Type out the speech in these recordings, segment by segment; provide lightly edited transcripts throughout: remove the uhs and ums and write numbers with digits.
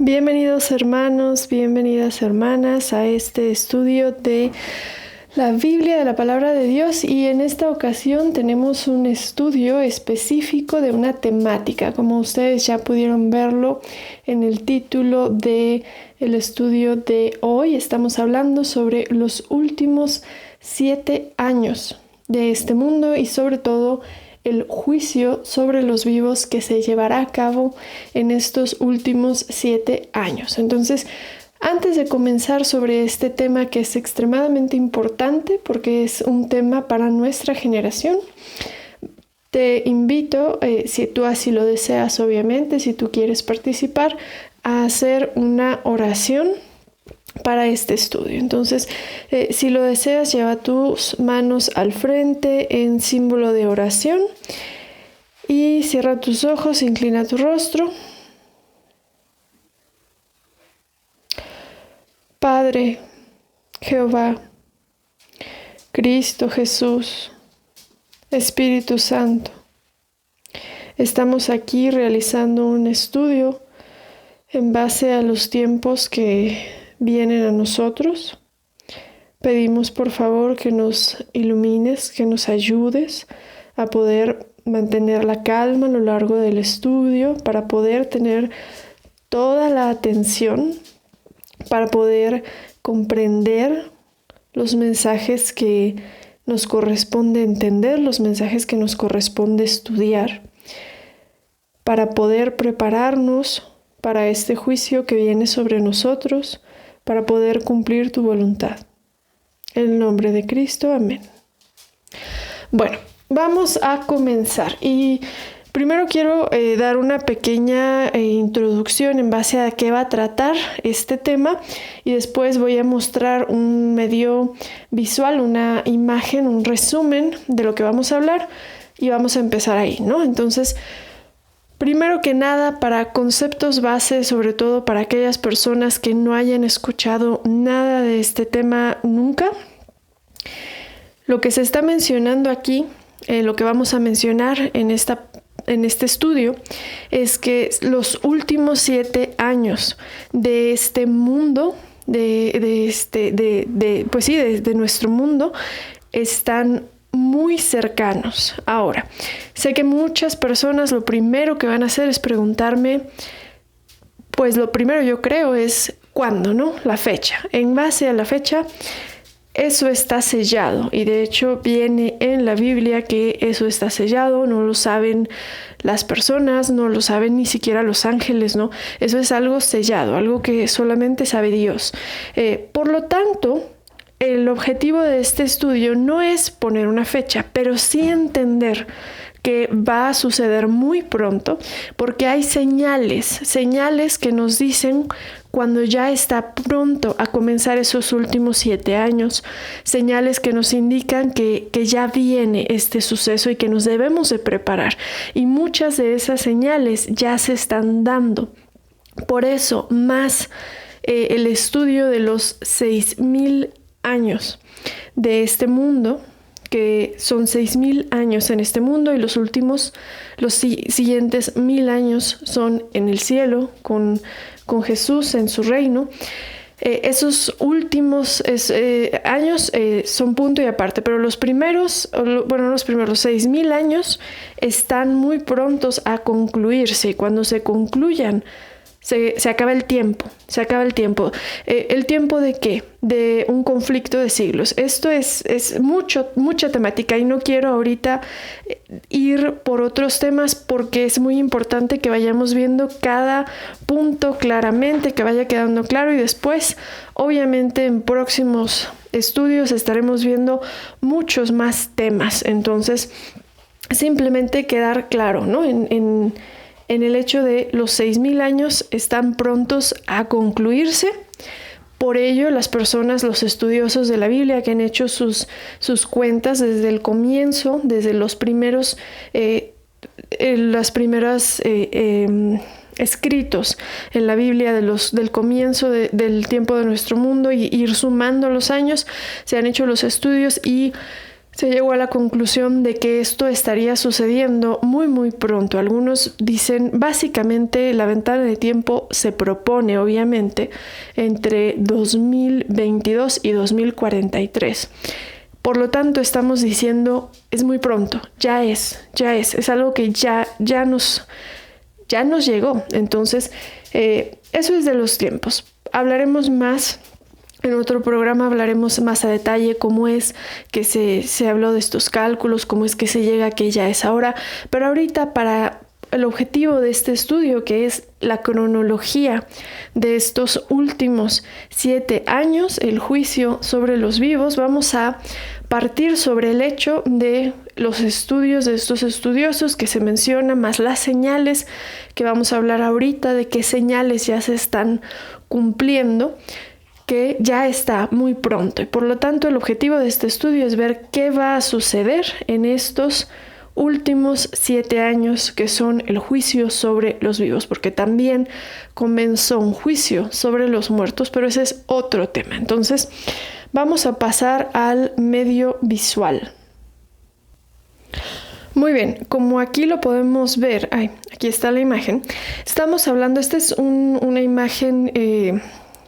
Bienvenidos hermanos, bienvenidas hermanas a este estudio de la Biblia, de la Palabra de Dios, y en esta ocasión tenemos un estudio específico de una temática, como ustedes ya pudieron verlo en el título del estudio de hoy. Estamos hablando sobre los últimos 7 años de este mundo y sobre todo el juicio sobre los vivos que se llevará a cabo en estos últimos 7 años. Entonces, antes de comenzar sobre este tema que es extremadamente importante porque es un tema para nuestra generación, te invito, si tú así lo deseas, obviamente, si tú quieres participar, a hacer una oración para este estudio. Entonces, si lo deseas, lleva tus manos al frente en símbolo de oración y cierra tus ojos, inclina tu rostro. Padre, Jehová, Cristo Jesús, Espíritu Santo, estamos aquí realizando un estudio en base a los tiempos que vienen a nosotros. Pedimos por favor que nos ilumines, que nos ayudes a poder mantener la calma a lo largo del estudio, para poder tener toda la atención, para poder comprender los mensajes que nos corresponde entender, los mensajes que nos corresponde estudiar, para poder prepararnos para este juicio que viene sobre nosotros, para poder cumplir tu voluntad. En el nombre de Cristo, amén. Bueno, vamos a comenzar. Y primero quiero dar una pequeña introducción en base a qué va a tratar este tema, y después voy a mostrar un medio visual, una imagen, un resumen de lo que vamos a hablar, y vamos a empezar ahí, ¿no? Entonces, primero que nada, para conceptos base, sobre todo para aquellas personas que no hayan escuchado nada de este tema nunca, lo que se está mencionando aquí, lo que vamos a mencionar en este estudio, es que los últimos 7 años de este mundo, de nuestro mundo, están muy cercanos. Ahora, sé que muchas personas lo primero que van a hacer es preguntarme, pues lo primero yo creo es ¿cuándo, no? La fecha. En base a la fecha, eso está sellado, y de hecho viene en la Biblia que eso está sellado. No lo saben las personas, no lo saben ni siquiera los ángeles, ¿no? Eso es algo sellado, algo que solamente sabe Dios. Por lo tanto, el objetivo de este estudio no es poner una fecha, pero sí entender que va a suceder muy pronto, porque hay señales que nos dicen cuando ya está pronto a comenzar esos últimos 7 años, señales que nos indican que ya viene este suceso y que nos debemos de preparar. Y muchas de esas señales ya se están dando. Por eso, más el estudio de los 6,000 años de este mundo, que son 6,000 años en este mundo, y los siguientes 1,000 años son en el cielo con Jesús en su reino. Esos últimos años son punto y aparte, pero los 6,000 años están muy prontos a concluirse, y cuando se concluyan, se acaba el tiempo. ¿El tiempo de qué? De un conflicto de siglos. Esto es mucha temática, y no quiero ahorita ir por otros temas, porque es muy importante que vayamos viendo cada punto claramente, que vaya quedando claro, y después, obviamente, en próximos estudios estaremos viendo muchos más temas. Entonces, simplemente quedar claro, ¿no? En el hecho de los 6,000 años están prontos a concluirse. Por ello, las personas, los estudiosos de la Biblia que han hecho sus cuentas desde el comienzo, desde los primeros escritos en la Biblia del comienzo del tiempo de nuestro mundo, y ir sumando los años, se han hecho los estudios y Se llegó a la conclusión de que esto estaría sucediendo muy pronto. Algunos dicen, básicamente la ventana de tiempo se propone, obviamente, entre 2022 y 2043. Por lo tanto, estamos diciendo, es muy pronto, ya es algo que ya nos llegó. Entonces, eso es de los tiempos. Hablaremos más. En otro programa hablaremos más a detalle cómo es que se habló de estos cálculos, cómo es que se llega a que ya es ahora. Pero ahorita, para el objetivo de este estudio, que es la cronología de estos últimos 7 años, el juicio sobre los vivos, vamos a partir sobre el hecho de los estudios de estos estudiosos que se mencionan, más las señales que vamos a hablar ahorita, de qué señales ya se están cumpliendo, que ya está muy pronto. Y por lo tanto, el objetivo de este estudio es ver qué va a suceder en estos últimos 7 años, que son el juicio sobre los vivos, porque también comenzó un juicio sobre los muertos, pero ese es otro tema. Entonces, vamos a pasar al medio visual. Muy bien, como aquí lo podemos ver, aquí está la imagen. Estamos hablando, esta es una imagen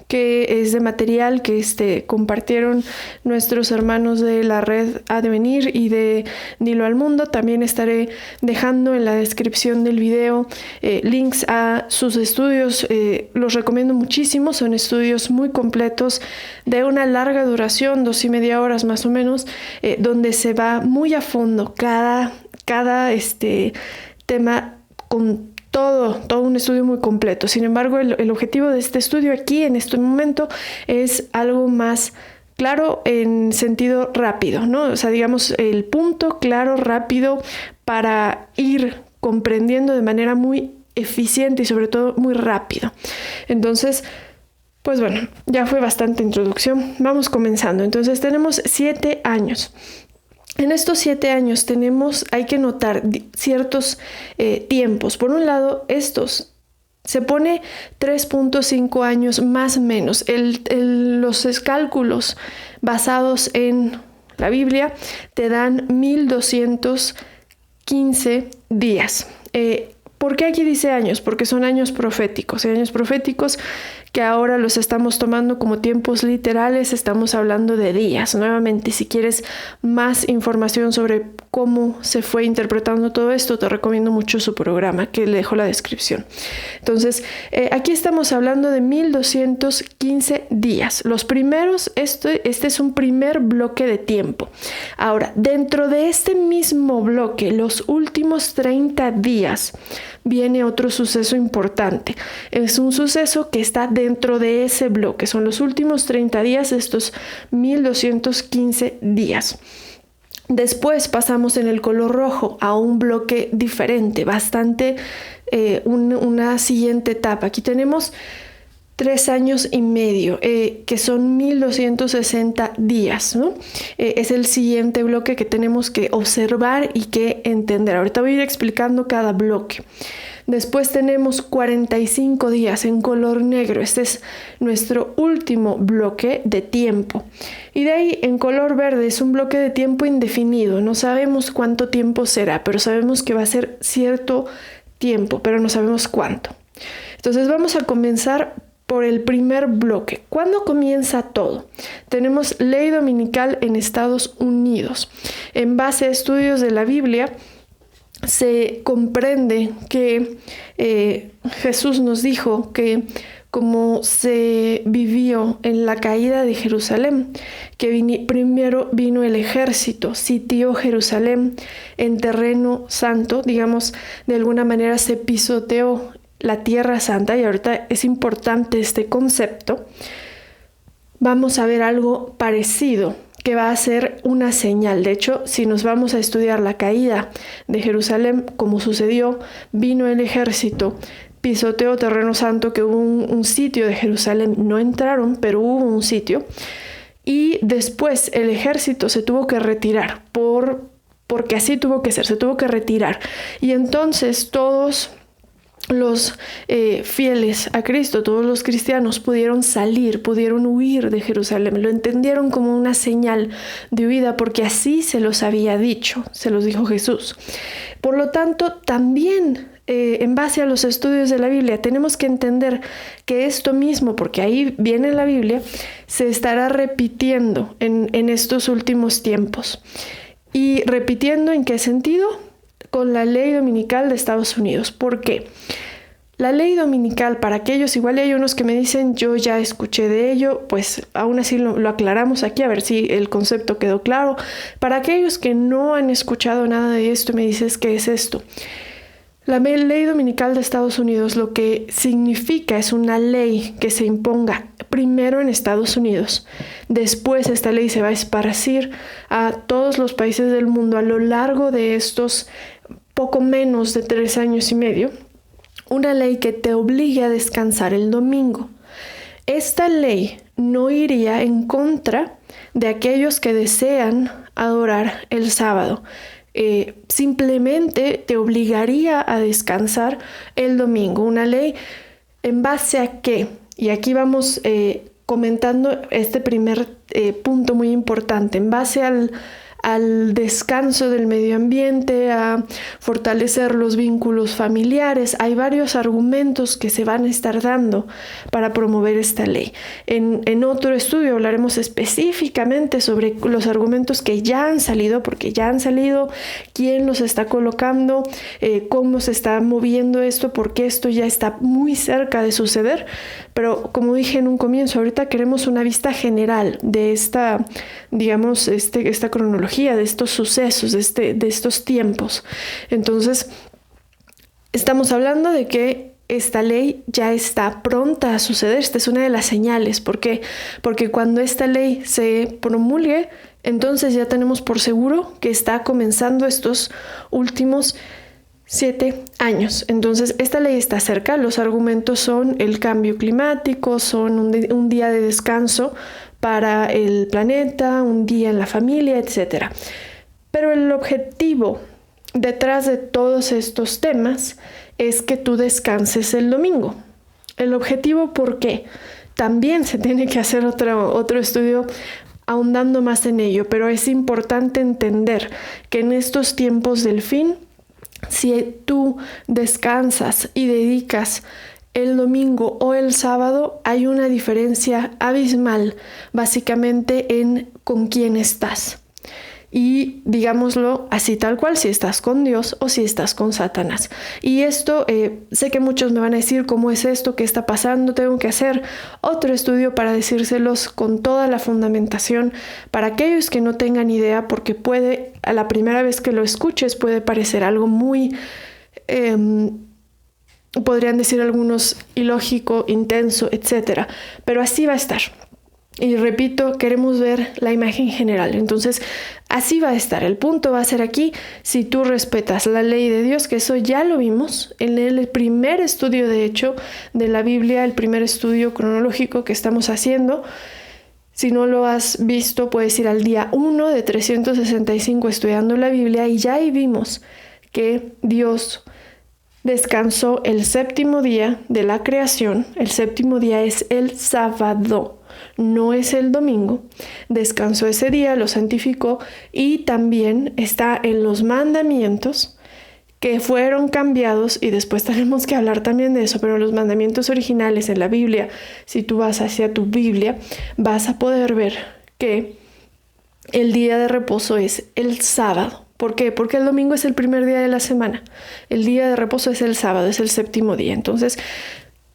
que es de material que compartieron nuestros hermanos de la red Advenir y de Dilo al Mundo. También estaré dejando en la descripción del video links a sus estudios. Los recomiendo muchísimo, son estudios muy completos de una larga duración, 2.5 horas más o menos, donde se va muy a fondo cada tema con todo un estudio muy completo. Sin embargo, el objetivo de este estudio aquí en este momento es algo más claro en sentido rápido, ¿no? O sea, digamos, el punto claro, rápido, para ir comprendiendo de manera muy eficiente y sobre todo muy rápido. Entonces, pues bueno, ya fue bastante introducción. Vamos comenzando. Entonces, tenemos 7 años. En estos 7 años hay que notar ciertos tiempos. Por un lado, se pone 3.5 años más o menos. Los cálculos basados en la Biblia te dan 1215 días. ¿Por qué aquí dice años? Porque son años proféticos. Y años proféticos que ahora los estamos tomando como tiempos literales, estamos hablando de días. Nuevamente, si quieres más información sobre cómo se fue interpretando todo esto, te recomiendo mucho su programa, que le dejo la descripción. Entonces, aquí estamos hablando de 1215 días. Los primeros, este es un primer bloque de tiempo. Ahora, dentro de este mismo bloque, los últimos 30 días, viene otro suceso importante. Es un suceso que está dentro de ese bloque. Son los últimos 30 días, estos 1215 días. Después pasamos en el color rojo a un bloque diferente, bastante una siguiente etapa. Aquí tenemos 3 años y medio, que son 1260 días, ¿no? Es el siguiente bloque que tenemos que observar y que entender. Ahorita voy a ir explicando cada bloque. Después tenemos 45 días en color negro. Este es nuestro último bloque de tiempo. Y de ahí en color verde es un bloque de tiempo indefinido. No sabemos cuánto tiempo será, pero sabemos que va a ser cierto tiempo, pero no sabemos cuánto. Entonces vamos a comenzar por el primer bloque. ¿Cuándo comienza todo? Tenemos ley dominical en Estados Unidos. En base a estudios de la Biblia, se comprende que Jesús nos dijo que como se vivió en la caída de Jerusalén, que primero vino el ejército, sitió Jerusalén en terreno santo, digamos, de alguna manera se pisoteó la Tierra Santa, y ahorita es importante este concepto. Vamos a ver algo parecido que va a ser una señal. De hecho, si nos vamos a estudiar la caída de Jerusalén, como sucedió, vino el ejército, pisoteó terreno santo, que hubo un sitio de Jerusalén, no entraron, pero hubo un sitio, y después el ejército se tuvo que retirar, porque así tuvo que ser, se tuvo que retirar, y entonces todos los fieles a Cristo, todos los cristianos pudieron salir, pudieron huir de Jerusalén. Lo entendieron como una señal de huida porque así se los había dicho, se los dijo Jesús. Por lo tanto, también en base a los estudios de la Biblia tenemos que entender que esto mismo, porque ahí viene la Biblia, se estará repitiendo en estos últimos tiempos. ¿Y repitiendo en qué sentido? Con la ley dominical de Estados Unidos. ¿Por qué? La ley dominical, para aquellos, igual hay unos que me dicen, yo ya escuché de ello, pues aún así lo aclaramos aquí, a ver si el concepto quedó claro. Para aquellos que no han escuchado nada de esto, me dices, ¿qué es esto? La ley dominical de Estados Unidos lo que significa es una ley que se imponga primero en Estados Unidos. Después esta ley se va a esparcir a todos los países del mundo a lo largo de estos poco menos de 3 años y medio. Una ley que te obligue a descansar el domingo. Esta ley no iría en contra de aquellos que desean adorar el sábado. Simplemente te obligaría a descansar el domingo. Una ley en base a qué. Y aquí vamos comentando este primer punto muy importante. En base al descanso del medio ambiente, a fortalecer los vínculos familiares. Hay varios argumentos que se van a estar dando para promover esta ley. En otro estudio hablaremos específicamente sobre los argumentos que ya han salido, porque ya han salido, quién los está colocando, cómo se está moviendo esto, porque esto ya está muy cerca de suceder. Pero como dije en un comienzo, ahorita queremos una vista general de esta, digamos, esta cronología, de estos sucesos, de estos tiempos. Entonces, estamos hablando de que esta ley ya está pronta a suceder. Esta es una de las señales. ¿Por qué? Porque cuando esta ley se promulgue, entonces ya tenemos por seguro que está comenzando estos últimos 7 años. Entonces, esta ley está cerca. Los argumentos son el cambio climático, son un día de descanso para el planeta, un día en la familia, etc. Pero el objetivo detrás de todos estos temas es que tú descanses el domingo. El objetivo, ¿por qué? También se tiene que hacer otro estudio ahondando más en ello, pero es importante entender que en estos tiempos del fin, si tú descansas y dedicas el domingo o el sábado, hay una diferencia abismal, básicamente en con quién estás. Y digámoslo así tal cual, si estás con Dios o si estás con Satanás. Y esto, sé que muchos me van a decir, ¿cómo es esto? ¿Qué está pasando? Tengo que hacer otro estudio para decírselos con toda la fundamentación para aquellos que no tengan idea, porque puede, a la primera vez que lo escuches, puede parecer algo muy, podrían decir algunos, ilógico, intenso, etc. Pero así va a estar. Y repito, queremos ver la imagen general. Entonces, así va a estar. El punto va a ser aquí, si tú respetas la ley de Dios, que eso ya lo vimos en el primer estudio, de hecho, de la Biblia, el primer estudio cronológico que estamos haciendo. Si no lo has visto, puedes ir al día 1 de 365 estudiando la Biblia, y ya ahí vimos que Dios descansó el 7º día de la creación. El 7º día es el sábado. No es el domingo. Descansó ese día, lo santificó, y también está en los mandamientos que fueron cambiados, y después tenemos que hablar también de eso, pero los mandamientos originales en la Biblia, si tú vas hacia tu Biblia, vas a poder ver que el día de reposo es el sábado. ¿Por qué? Porque el domingo es el primer día de la semana. El día de reposo es el sábado, es el 7º día. Entonces,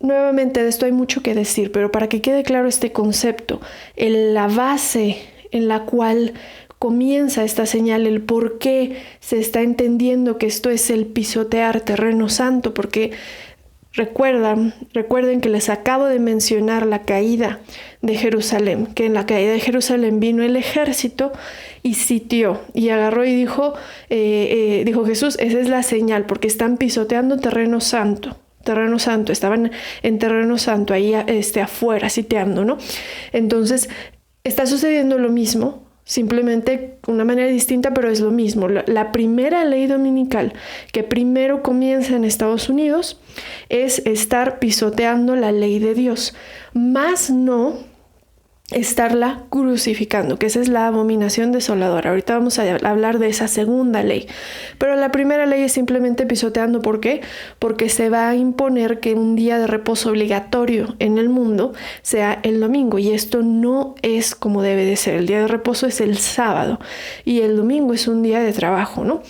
nuevamente, de esto hay mucho que decir, pero para que quede claro este concepto, la base en la cual comienza esta señal, el por qué se está entendiendo que esto es el pisotear terreno santo, porque recuerden que les acabo de mencionar la caída de Jerusalén, que en la caída de Jerusalén vino el ejército y sitió, y agarró y dijo Jesús, esa es la señal, porque están pisoteando terreno santo, estaban en terreno santo, ahí afuera, sitiando, ¿no? Entonces, está sucediendo lo mismo simplemente una manera distinta, pero es lo mismo. La primera ley dominical que primero comienza en Estados Unidos es estar pisoteando la ley de Dios, más no estarla crucificando, que esa es la abominación desoladora. Ahorita vamos a hablar de esa segunda ley. Pero la primera ley es simplemente pisoteando. ¿Por qué? Porque se va a imponer que un día de reposo obligatorio en el mundo sea el domingo, y esto no es como debe de ser. El día de reposo es el sábado y el domingo es un día de trabajo, ¿no?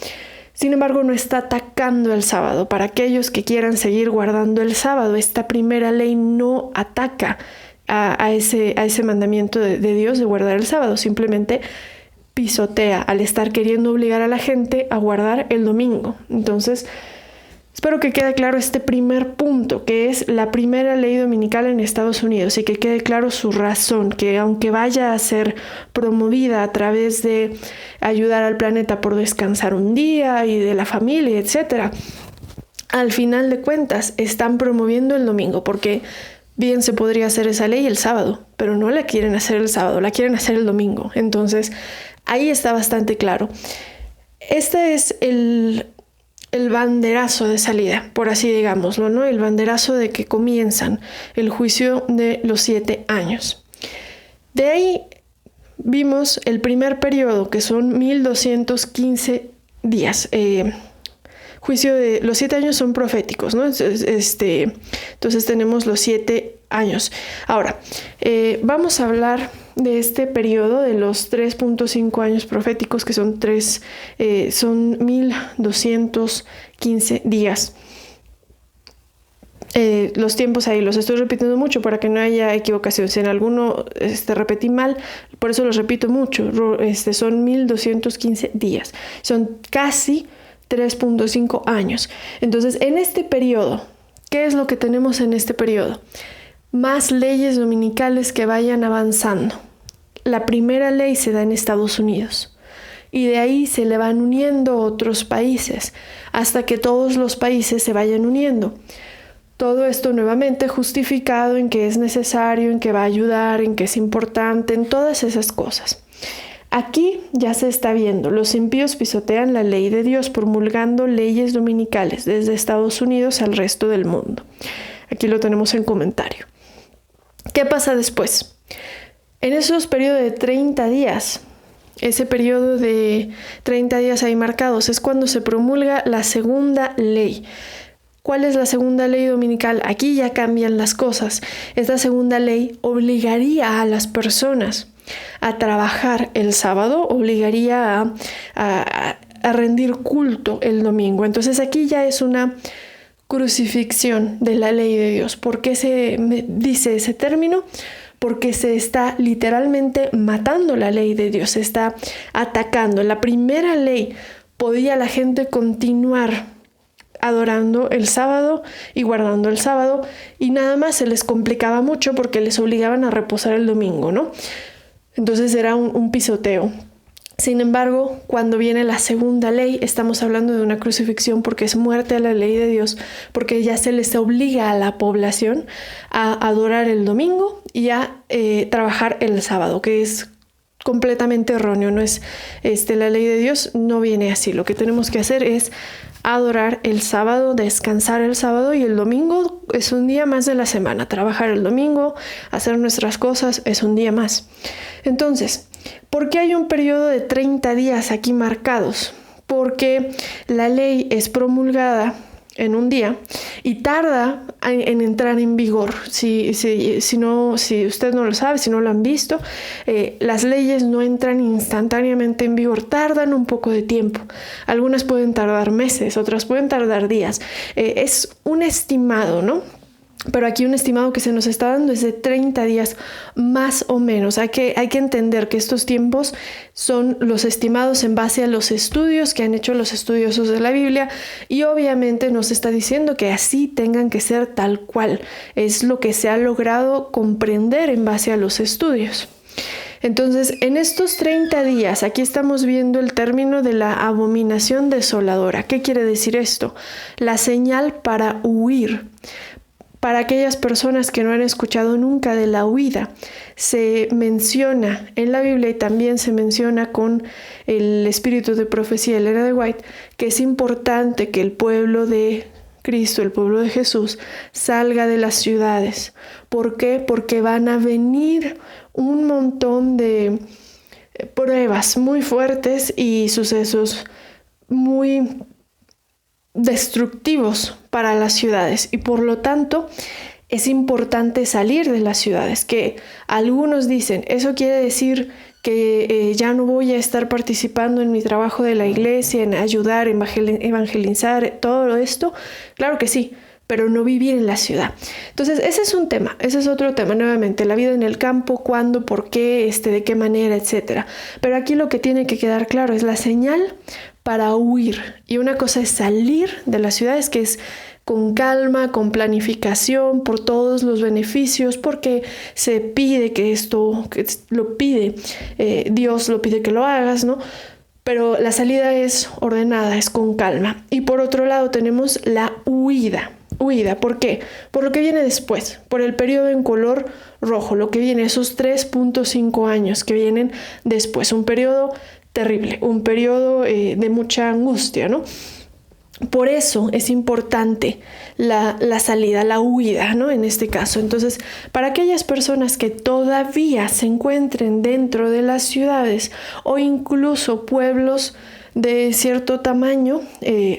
Sin embargo, no está atacando el sábado. Para aquellos que quieran seguir guardando el sábado, esta primera ley no ataca a ese mandamiento de Dios de guardar el sábado, simplemente pisotea al estar queriendo obligar a la gente a guardar el domingo. Entonces, espero que quede claro este primer punto, que es la primera ley dominical en Estados Unidos, y que quede claro su razón, que aunque vaya a ser promovida a través de ayudar al planeta por descansar un día y de la familia, etcétera, al final de cuentas están promoviendo el domingo, porque bien se podría hacer esa ley el sábado, pero no la quieren hacer el sábado, la quieren hacer el domingo. Entonces, ahí está bastante claro. Este es el banderazo de salida, por así digámoslo, ¿no? El banderazo de que comienzan el juicio de los 7 años. De ahí vimos el primer periodo, que son 1215 días. Juicio de los 7 años son proféticos, ¿no? Entonces tenemos los 7 años. Ahora, vamos a hablar de este periodo de los 3.5 años proféticos, que son 1215 días. Los tiempos ahí los estoy repitiendo mucho para que no haya equivocación. Si en alguno repetí mal, por eso los repito mucho. Son 1215 días. Son casi 3.5 años. Entonces, en este periodo, ¿qué es lo que tenemos en este periodo? Más leyes dominicales que vayan avanzando. La primera ley se da en Estados Unidos, y de ahí se le van uniendo otros países hasta que todos los países se vayan uniendo. Todo esto nuevamente justificado en que es necesario, en que va a ayudar, en que es importante, en todas esas cosas. Aquí ya se está viendo, los impíos pisotean la ley de Dios promulgando leyes dominicales desde Estados Unidos al resto del mundo. Aquí lo tenemos en comentario. ¿Qué pasa después? En esos periodos de 30 días, ese periodo de 30 días ahí marcados, es cuando se promulga la segunda ley. ¿Cuál es la segunda ley dominical? Aquí ya cambian las cosas. Esta segunda ley obligaría a las personas a trabajar el sábado, obligaría a rendir culto el domingo. Entonces aquí ya es una crucifixión de la ley de Dios. ¿Por qué se dice ese término? Porque se está literalmente matando la ley de Dios, se está atacando. En la primera ley podía la gente continuar adorando el sábado y guardando el sábado, y nada más se les complicaba mucho porque les obligaban a reposar el domingo, ¿no? Entonces era un pisoteo. Sin embargo, cuando viene la segunda ley, estamos hablando de una crucifixión, porque es muerte a la ley de Dios, porque ya se les obliga a la población a adorar el domingo y a trabajar el sábado, que es completamente erróneo. No es la ley de Dios, no viene así. Lo que tenemos que hacer es adorar el sábado, descansar el sábado, y el domingo es un día más de la semana. Trabajar el domingo, hacer nuestras cosas, es un día más. Entonces, ¿por qué hay un periodo de 30 días aquí marcados? Porque la ley es promulgada en un día y tarda en entrar en vigor. Si usted no lo sabe, si no lo han visto, las leyes no entran instantáneamente en vigor, tardan un poco de tiempo. Algunas pueden tardar meses, otras pueden tardar días. Es un estimado, ¿no? Pero aquí un estimado que se nos está dando es de 30 días más o menos. Hay que entender que estos tiempos son los estimados en base a los estudios que han hecho los estudiosos de la Biblia, y obviamente nos está diciendo que así tengan que ser tal cual. Es lo que se ha logrado comprender en base a los estudios. Entonces, en estos 30 días, aquí estamos viendo el término de la abominación desoladora. ¿Qué quiere decir esto? La señal para huir. Para aquellas personas que no han escuchado nunca de la huida, se menciona en la Biblia y también se menciona con el espíritu de profecía de Elena de White, que es importante que el pueblo de Cristo, el pueblo de Jesús, salga de las ciudades. ¿Por qué? Porque van a venir un montón de pruebas muy fuertes y sucesos muy destructivos para las ciudades, y por lo tanto es importante salir de las ciudades, que algunos dicen, eso quiere decir que ya no voy a estar participando en mi trabajo de la iglesia, en ayudar, evangelizar, todo esto. Claro que sí, pero no vivir en la ciudad. Entonces, ese es un tema, ese es otro tema, nuevamente, la vida en el campo, cuándo, por qué, de qué manera, etc. Pero aquí lo que tiene que quedar claro es la señal para huir. Y una cosa es salir de las ciudades, que es con calma, con planificación, por todos los beneficios, porque se pide que lo pide, Dios lo pide que lo hagas, ¿no? Pero la salida es ordenada, es con calma. Y por otro lado tenemos la huida. Huida, ¿por qué? Por lo que viene después, por el periodo en color rojo, lo que viene, esos 3.5 años que vienen después, un periodo terrible, un periodo de mucha angustia, ¿no? Por eso es importante la salida, la huida, ¿no? En este caso. Entonces, para aquellas personas que todavía se encuentren dentro de las ciudades o incluso pueblos de cierto tamaño,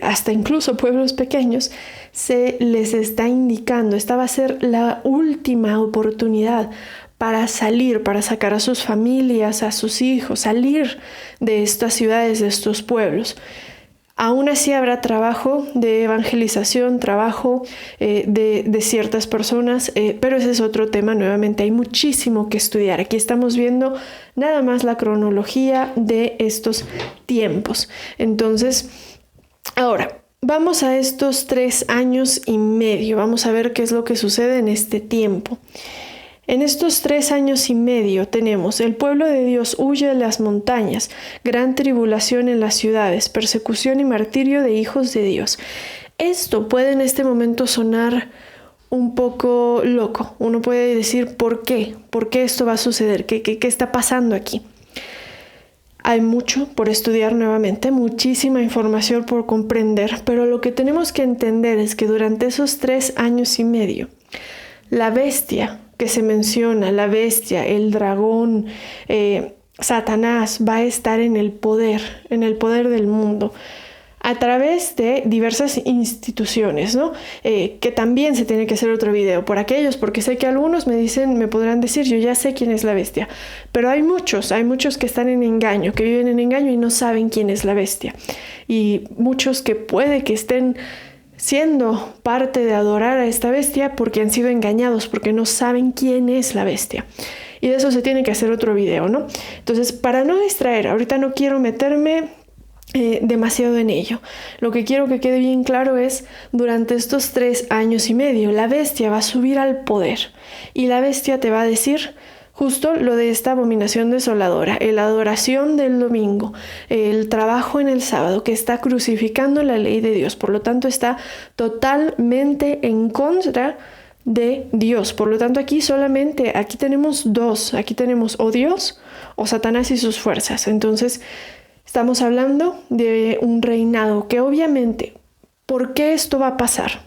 hasta incluso pueblos pequeños, se les está indicando, esta va a ser la última oportunidad para salir, para sacar a sus familias, a sus hijos, salir de estas ciudades, de estos pueblos. Aún así habrá trabajo de evangelización, trabajo de ciertas personas, pero ese es otro tema. Nuevamente hay muchísimo que estudiar. Aquí estamos viendo nada más la cronología de estos tiempos. Entonces, ahora vamos a estos 3 años y medio. Vamos a ver qué es lo que sucede en este tiempo. En estos 3 años y medio tenemos: el pueblo de Dios huye de las montañas, gran tribulación en las ciudades, persecución y martirio de hijos de Dios. Esto puede en este momento sonar un poco loco. Uno puede decir, ¿por qué? ¿Por qué esto va a suceder? ¿Qué está pasando aquí? Hay mucho por estudiar nuevamente, muchísima información por comprender, pero lo que tenemos que entender es que durante esos 3 años y medio, la bestia que se menciona, la bestia, el dragón, Satanás, va a estar en el poder del mundo, a través de diversas instituciones, ¿no? Que también se tiene que hacer otro video por aquellos, porque sé que algunos me podrán decir, yo ya sé quién es la bestia, pero hay muchos que están en engaño, que viven en engaño y no saben quién es la bestia, y muchos que puede que estén siendo parte de adorar a esta bestia porque han sido engañados, porque no saben quién es la bestia. Y de eso se tiene que hacer otro video, ¿no? Entonces, para no distraer, ahorita no quiero meterme demasiado en ello. Lo que quiero que quede bien claro es, durante estos 3 años y medio, la bestia va a subir al poder. Y la bestia te va a decir justo lo de esta abominación desoladora, la adoración del domingo, el trabajo en el sábado, que está crucificando la ley de Dios. Por lo tanto, está totalmente en contra de Dios. Por lo tanto, aquí tenemos dos. Aquí tenemos o Dios o Satanás y sus fuerzas. Entonces, estamos hablando de un reinado que obviamente, ¿por qué esto va a pasar?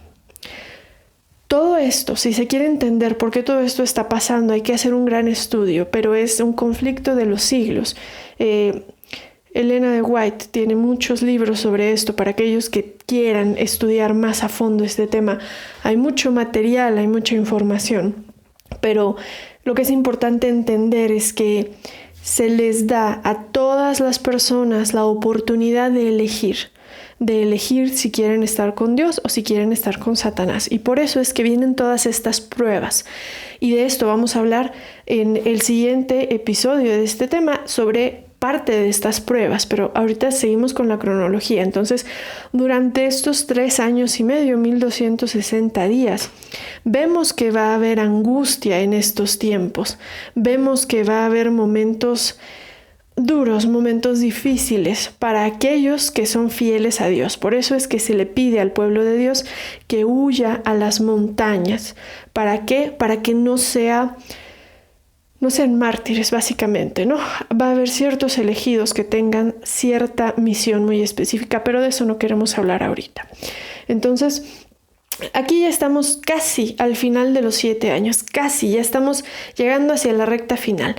Todo esto, si se quiere entender por qué todo esto está pasando, hay que hacer un gran estudio, pero es un conflicto de los siglos. Elena de White tiene muchos libros sobre esto para aquellos que quieran estudiar más a fondo este tema. Hay mucho material, hay mucha información, pero lo que es importante entender es que se les da a todas las personas la oportunidad de elegir si quieren estar con Dios o si quieren estar con Satanás. Y por eso es que vienen todas estas pruebas. Y de esto vamos a hablar en el siguiente episodio de este tema, sobre parte de estas pruebas, pero ahorita seguimos con la cronología. Entonces, durante estos 3 años y medio, 1260 días, vemos que va a haber angustia en estos tiempos. Vemos que va a haber momentos duros, momentos difíciles para aquellos que son fieles a Dios. Por eso es que se le pide al pueblo de Dios que huya a las montañas. ¿Para qué? Para que no sean mártires, básicamente, ¿no? Va a haber ciertos elegidos que tengan cierta misión muy específica, pero de eso no queremos hablar ahorita. Entonces, aquí ya estamos casi al final de los 7 años, casi, ya estamos llegando hacia la recta final.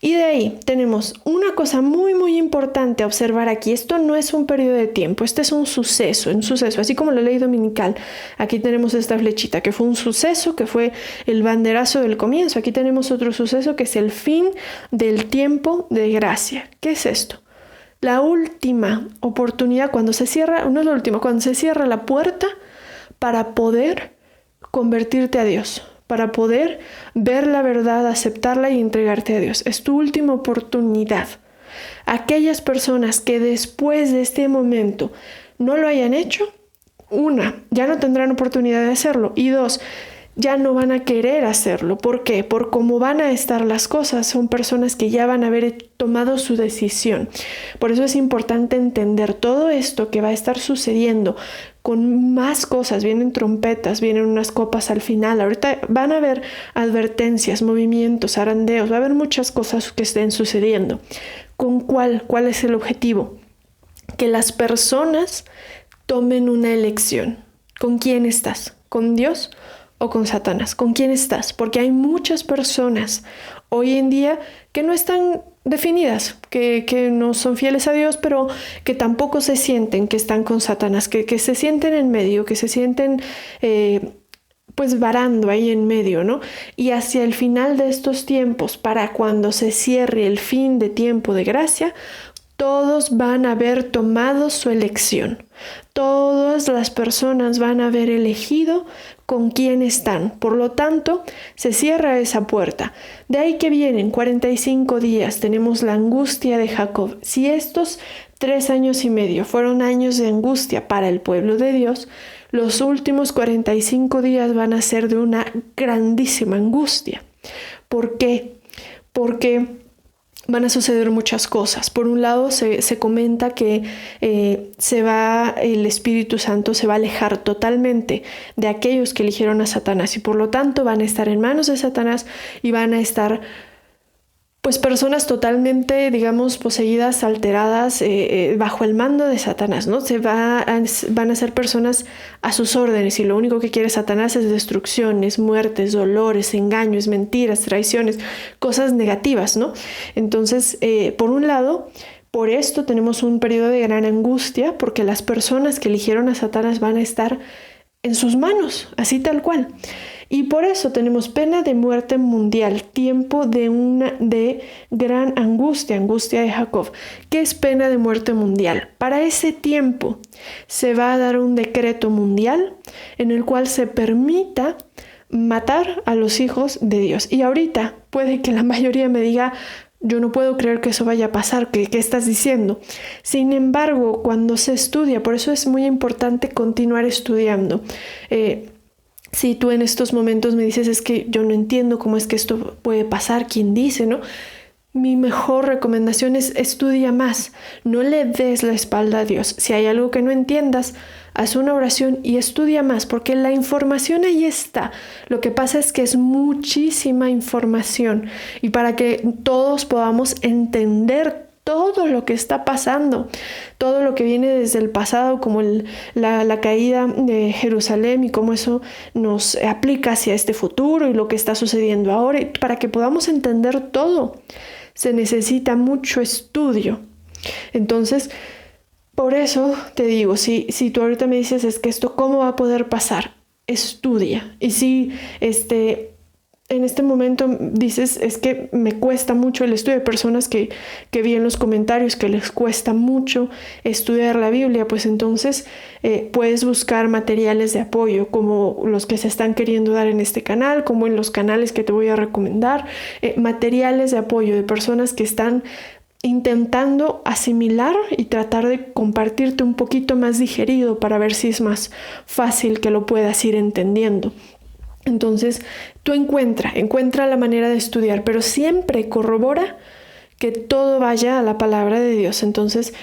Y de ahí tenemos una cosa muy, muy importante a observar aquí. Esto no es un periodo de tiempo, este es un suceso, así como la ley dominical. Aquí tenemos esta flechita, que fue un suceso, que fue el banderazo del comienzo. Aquí tenemos otro suceso, que es el fin del tiempo de gracia. ¿Qué es esto? La última oportunidad, cuando se cierra la puerta para poder convertirte a Dios, para poder ver la verdad, aceptarla y entregarte a Dios. Es tu última oportunidad. Aquellas personas que después de este momento no lo hayan hecho, ya no tendrán oportunidad de hacerlo, y 2, ya no van a querer hacerlo. ¿Por qué? Por cómo van a estar las cosas. Son personas que ya van a haber tomado su decisión. Por eso es importante entender todo esto que va a estar sucediendo con más cosas. Vienen trompetas, vienen unas copas al final. Ahorita van a haber advertencias, movimientos, zarandeos. Va a haber muchas cosas que estén sucediendo. ¿Cuál es el objetivo? Que las personas tomen una elección. ¿Con quién estás? ¿Con Dios o con Satanás? ¿Con quién estás? Porque hay muchas personas hoy en día que no están definidas, que no son fieles a Dios, pero que tampoco se sienten que están con Satanás, que se sienten en medio, que se sienten pues varando ahí en medio, ¿no? Y hacia el final de estos tiempos, para cuando se cierre el fin de tiempo de gracia, todos van a haber tomado su elección. Todas las personas van a haber elegido con quién están. Por lo tanto, se cierra esa puerta. De ahí que vienen 45 días. Tenemos la angustia de Jacob. Si estos 3 años y medio fueron años de angustia para el pueblo de Dios, los últimos 45 días van a ser de una grandísima angustia. ¿Por qué? Porque van a suceder muchas cosas. Por un lado, se comenta que el Espíritu Santo se va a alejar totalmente de aquellos que eligieron a Satanás, y por lo tanto van a estar en manos de Satanás y van a estar pues personas totalmente, digamos, poseídas, alteradas, bajo el mando de Satanás, ¿no? Van a ser personas a sus órdenes, y lo único que quiere Satanás es destrucciones, muertes, dolores, engaños, mentiras, traiciones, cosas negativas, ¿no? Entonces, por un lado, por esto tenemos un periodo de gran angustia, porque las personas que eligieron a Satanás van a estar en sus manos, así tal cual. Y por eso tenemos pena de muerte mundial, tiempo de gran angustia de Jacob. ¿Qué es pena de muerte mundial? Para ese tiempo se va a dar un decreto mundial en el cual se permita matar a los hijos de Dios. Y ahorita puede que la mayoría me diga: yo no puedo creer que eso vaya a pasar, ¿qué estás diciendo? Sin embargo, cuando se estudia, por eso es muy importante continuar estudiando. Si tú en estos momentos me dices: es que yo no entiendo cómo es que esto puede pasar, ¿quién dice, no? Mi mejor recomendación es: estudia más, no le des la espalda a Dios. Si hay algo que no entiendas, haz una oración y estudia más, porque la información ahí está. Lo que pasa es que es muchísima información, y para que todos podamos entender todo lo que está pasando, todo lo que viene desde el pasado, como la caída de Jerusalén y cómo eso nos aplica hacia este futuro y lo que está sucediendo ahora, y para que podamos entender todo, se necesita mucho estudio. Entonces, por eso te digo, si tú ahorita me dices: es que esto ¿cómo va a poder pasar? Estudia. Y si en este momento dices: es que me cuesta mucho el estudio, de personas que vi en los comentarios que les cuesta mucho estudiar la Biblia, pues entonces puedes buscar materiales de apoyo, como los que se están queriendo dar en este canal, como en los canales que te voy a recomendar, materiales de apoyo de personas que están intentando asimilar y tratar de compartirte un poquito más digerido, para ver si es más fácil que lo puedas ir entendiendo. Entonces, tú encuentra la manera de estudiar, pero siempre corrobora que todo vaya a la palabra de Dios. Entonces,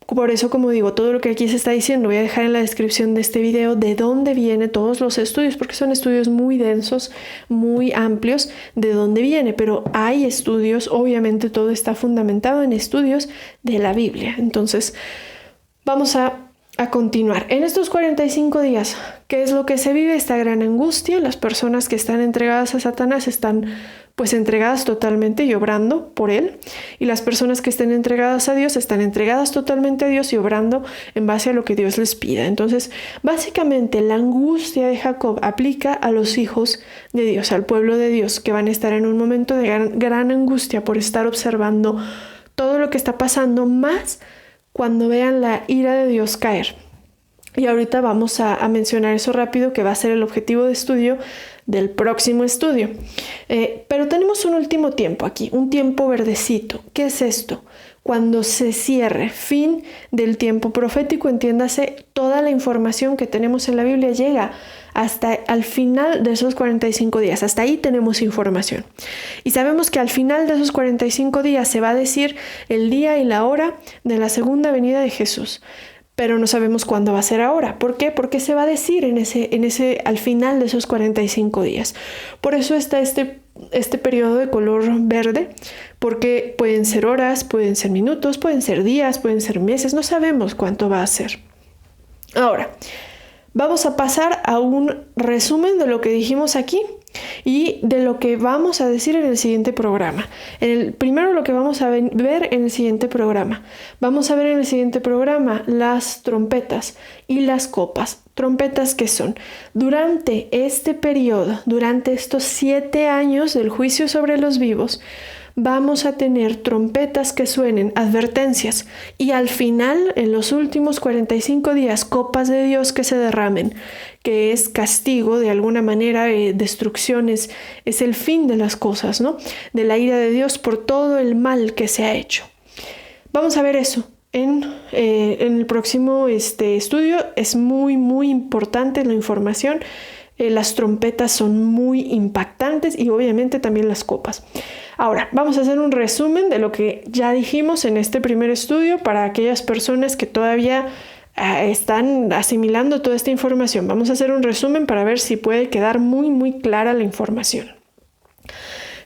por eso, como digo, todo lo que aquí se está diciendo, voy a dejar en la descripción de este video de dónde vienen todos los estudios, porque son estudios muy densos, muy amplios, de dónde viene, pero hay estudios, obviamente todo está fundamentado en estudios de la Biblia. Entonces, vamos a continuar. En estos 45 días, ¿qué es lo que se vive? Esta gran angustia. Las personas que están entregadas a Satanás están pues entregadas totalmente y obrando por él. Y las personas que estén entregadas a Dios están entregadas totalmente a Dios y obrando en base a lo que Dios les pida. Entonces, básicamente la angustia de Jacob aplica a los hijos de Dios, al pueblo de Dios, que van a estar en un momento de gran angustia por estar observando todo lo que está pasando, más cuando vean la ira de Dios caer. Y ahorita vamos a mencionar eso rápido, que va a ser el objetivo de estudio del próximo estudio. Pero tenemos un último tiempo aquí, un tiempo verdecito. ¿Qué es esto? Cuando se cierre, fin del tiempo profético, entiéndase, toda la información que tenemos en la Biblia llega hasta al final de esos 45 días. Hasta ahí tenemos información. Y sabemos que al final de esos 45 días se va a decir el día y la hora de la segunda venida de Jesús. Pero no sabemos cuándo va a ser ahora. ¿Por qué? Porque se va a decir al final de esos 45 días. Por eso está este periodo de color verde, porque pueden ser horas, pueden ser minutos, pueden ser días, pueden ser meses, no sabemos cuánto va a ser. Ahora, vamos a pasar a un resumen de lo que dijimos aquí y de lo que vamos a decir en el siguiente programa. Primero lo que vamos a ver en el siguiente programa. Vamos a ver en el siguiente programa las trompetas y las copas. Trompetas, ¿qué son? Durante este periodo, durante estos 7 años del juicio sobre los vivos, vamos a tener trompetas que suenen, advertencias, y al final, en los últimos 45 días, copas de Dios que se derramen, que es castigo, de alguna manera, destrucción, es el fin de las cosas, ¿no? De la ira de Dios por todo el mal que se ha hecho. Vamos a ver eso en el próximo estudio. Es muy, muy importante la información. Las trompetas son muy impactantes y obviamente también las copas. Ahora, vamos a hacer un resumen de lo que ya dijimos en este primer estudio para aquellas personas que todavía están asimilando toda esta información. Vamos a hacer un resumen para ver si puede quedar muy, muy clara la información.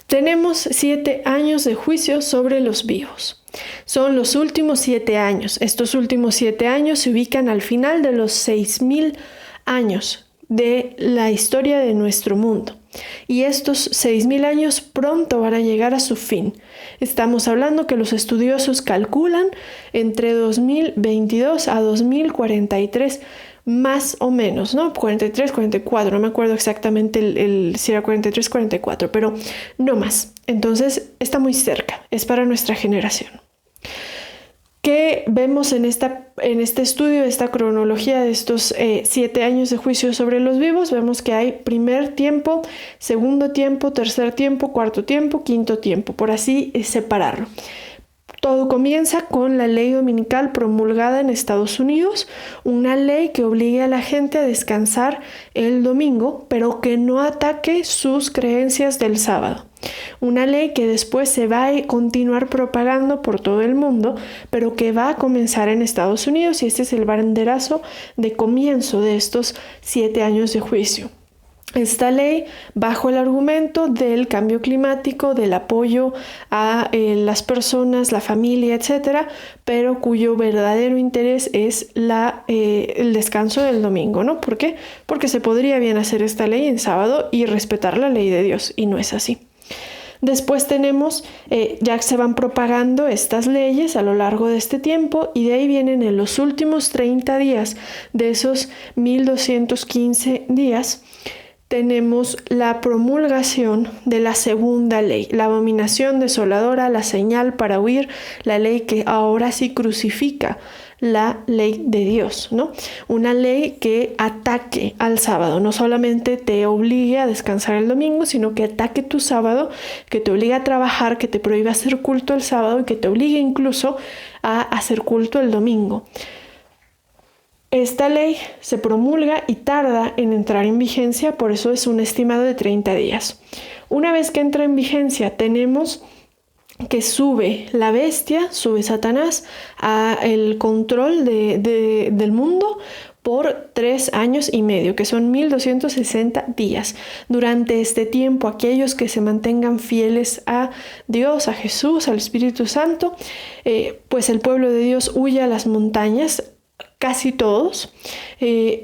Tenemos 7 años de juicio sobre los vivos. Son los últimos 7 años. Estos últimos 7 años se ubican al final de los 6,000 años de la historia de nuestro mundo. Y estos 6,000 años pronto van a llegar a su fin. Estamos hablando que los estudiosos calculan entre 2022 a 2043, más o menos, ¿no? 43, 44, no me acuerdo exactamente si era 43, 44, pero no más. Entonces está muy cerca, es para nuestra generación. ¿Qué vemos en este estudio, esta cronología de estos 7 años de juicio sobre los vivos? Vemos que hay primer tiempo, segundo tiempo, tercer tiempo, cuarto tiempo, quinto tiempo, por así separarlo. Todo comienza con la ley dominical promulgada en Estados Unidos, una ley que obligue a la gente a descansar el domingo, pero que no ataque sus creencias del sábado. Una ley que después se va a continuar propagando por todo el mundo, pero que va a comenzar en Estados Unidos, y este es el banderazo de comienzo de estos 7 años de juicio. Esta ley, bajo el argumento del cambio climático, del apoyo a las personas, la familia, etcétera, pero cuyo verdadero interés es el descanso del domingo, ¿no? ¿Por qué? Porque se podría bien hacer esta ley en sábado y respetar la ley de Dios, y no es así. Después tenemos, ya se van propagando estas leyes a lo largo de este tiempo, y de ahí vienen en los últimos 30 días de esos 1215 días, tenemos la promulgación de la segunda ley, la abominación desoladora, la señal para huir, la ley que ahora sí crucifica la ley de Dios, ¿no? Una ley que ataque al sábado, no solamente te obligue a descansar el domingo, sino que ataque tu sábado, que te obligue a trabajar, que te prohíbe hacer culto el sábado y que te obligue incluso a hacer culto el domingo. Esta ley se promulga y tarda en entrar en vigencia, por eso es un estimado de 30 días. Una vez que entra en vigencia, tenemos que sube la bestia, sube Satanás a el control del mundo por 3 años y medio, que son 1260 días. Durante este tiempo, aquellos que se mantengan fieles a Dios, a Jesús, al Espíritu Santo, pues el pueblo de Dios huye a las montañas. Casi todos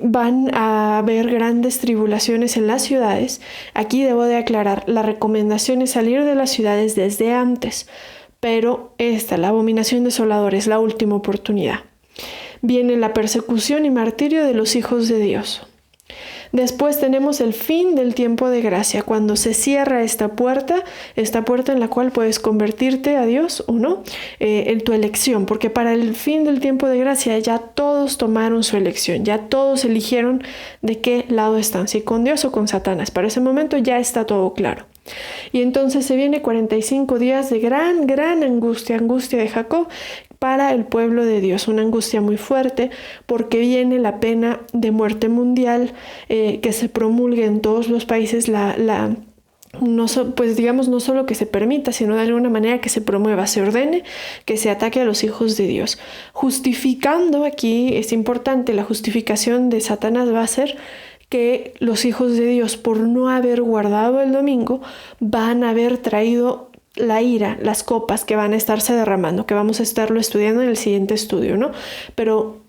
van a haber grandes tribulaciones en las ciudades. Aquí debo de aclarar, la recomendación es salir de las ciudades desde antes, pero la abominación desoladora, es la última oportunidad. Viene la persecución y martirio de los hijos de Dios. Después tenemos el fin del tiempo de gracia, cuando se cierra esta puerta en la cual puedes convertirte a Dios o no, en tu elección, porque para el fin del tiempo de gracia ya todos tomaron su elección, ya todos eligieron de qué lado están, si con Dios o con Satanás. Para ese momento ya está todo claro. Y entonces se viene 45 días de gran angustia de Jacob para el pueblo de Dios, una angustia muy fuerte, porque viene la pena de muerte mundial, que se promulgue en todos los países, no solo que se permita, sino de alguna manera que se promueva, se ordene, que se ataque a los hijos de Dios. Justificando, aquí es importante, la justificación de Satanás va a ser que los hijos de Dios, por no haber guardado el domingo, van a haber traído la ira, las copas que van a estarse derramando, que vamos a estarlo estudiando en el siguiente estudio, ¿no? Pero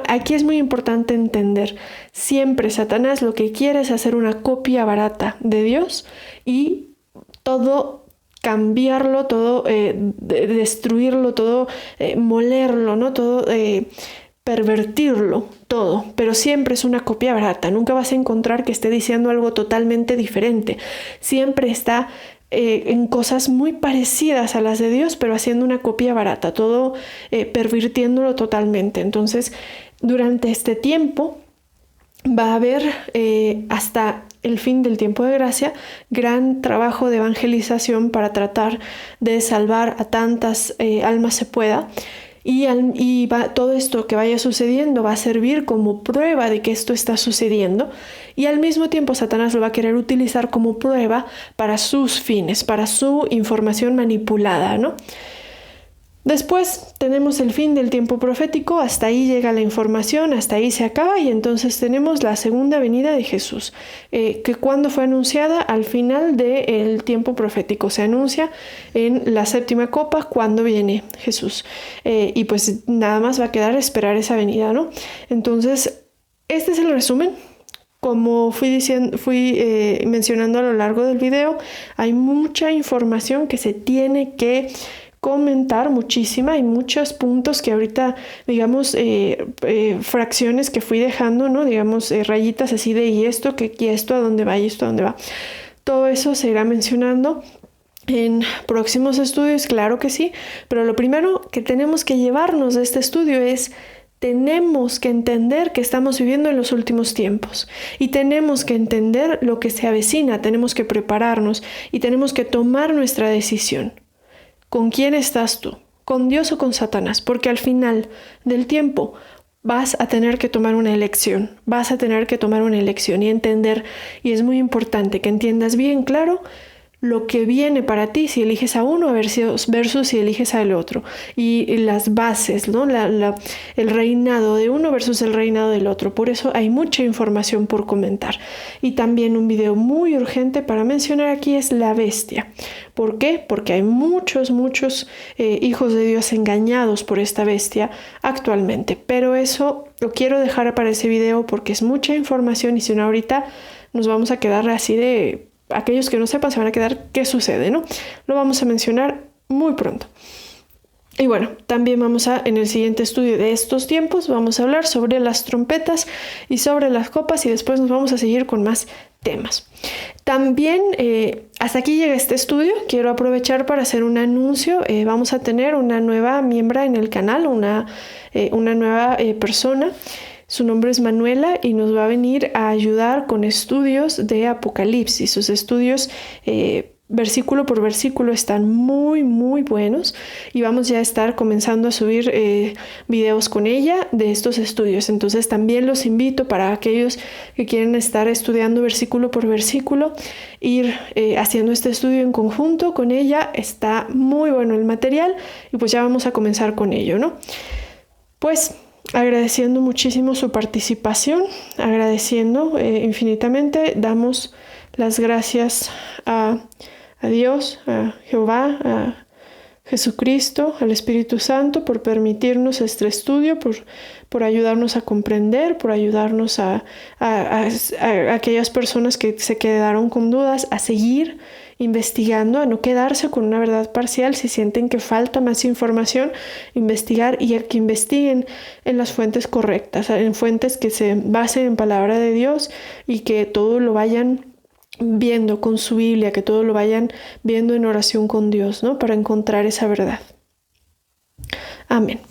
aquí es muy importante entender, siempre Satanás lo que quiere es hacer una copia barata de Dios y todo cambiarlo, todo destruirlo, todo molerlo, ¿no? Todo pervertirlo, todo, pero siempre es una copia barata. Nunca vas a encontrar que esté diciendo algo totalmente diferente. Siempre está en cosas muy parecidas a las de Dios, pero haciendo una copia barata, todo pervirtiéndolo totalmente. Entonces, durante este tiempo va a haber hasta el fin del tiempo de gracia gran trabajo de evangelización para tratar de salvar a tantas almas se pueda. Y todo esto que vaya sucediendo va a servir como prueba de que esto está sucediendo, y al mismo tiempo Satanás lo va a querer utilizar como prueba para sus fines, para su información manipulada, ¿no? Después tenemos el fin del tiempo profético, hasta ahí llega la información, hasta ahí se acaba, y entonces tenemos la segunda venida de Jesús, que cuando fue anunciada al final del tiempo profético, se anuncia en la 7ª copa cuando viene Jesús, y pues nada más va a quedar esperar esa venida, ¿no? Entonces, este es el resumen. Como fui mencionando a lo largo del video, hay mucha información que se tiene que comentar, muchísima, hay muchos puntos que ahorita, digamos, fracciones que fui dejando, ¿no? Digamos, rayitas así de y esto a dónde va y esto a dónde va. Todo eso se irá mencionando en próximos estudios, claro que sí, pero lo primero que tenemos que llevarnos de este estudio es: tenemos que entender que estamos viviendo en los últimos tiempos y tenemos que entender lo que se avecina, tenemos que prepararnos y tenemos que tomar nuestra decisión. ¿Con quién estás tú? ¿Con Dios o con Satanás? Porque al final del tiempo vas a tener que tomar una elección. Vas a tener que tomar una elección y entender, y es muy importante que entiendas bien claro lo que viene para ti si eliges a uno versus si eliges al otro, y las bases, ¿no? El reinado de uno versus el reinado del otro. Por eso hay mucha información por comentar. Y también un video muy urgente para mencionar aquí es la bestia. ¿Por qué? Porque hay muchos hijos de Dios engañados por esta bestia actualmente. Pero eso lo quiero dejar para ese video porque es mucha información, y si no ahorita nos vamos a quedar así de... Aquellos que no sepan se van a quedar ¿qué sucede?, ¿no? Lo vamos a mencionar muy pronto. Y bueno, también en el siguiente estudio de estos tiempos, vamos a hablar sobre las trompetas y sobre las copas, y después nos vamos a seguir con más temas. También, hasta aquí llega este estudio. Quiero aprovechar para hacer un anuncio. Vamos a tener una nueva miembro en el canal, una nueva persona. Su nombre es Manuela y nos va a venir a ayudar con estudios de Apocalipsis, sus estudios versículo por versículo están muy, muy buenos y vamos ya a estar comenzando a subir videos con ella de estos estudios. Entonces también los invito para aquellos que quieren estar estudiando versículo por versículo, ir haciendo este estudio en conjunto con ella. Está muy bueno el material y pues ya vamos a comenzar con ello, ¿no? Pues agradeciendo muchísimo su participación, agradeciendo infinitamente, damos las gracias a Dios, a Jehová, a Jesucristo, al Espíritu Santo, por permitirnos este estudio, por ayudarnos a comprender, por ayudarnos a aquellas personas que se quedaron con dudas, a seguir investigando, a no quedarse con una verdad parcial. Si sienten que falta más información, investigar, y a que investiguen en las fuentes correctas, en fuentes que se basen en palabra de Dios y que todo lo vayan viendo con su Biblia, que todo lo vayan viendo en oración con Dios, ¿no? Para encontrar esa verdad. Amén.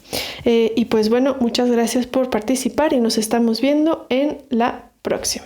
Y pues bueno, muchas gracias por participar y nos estamos viendo en la próxima.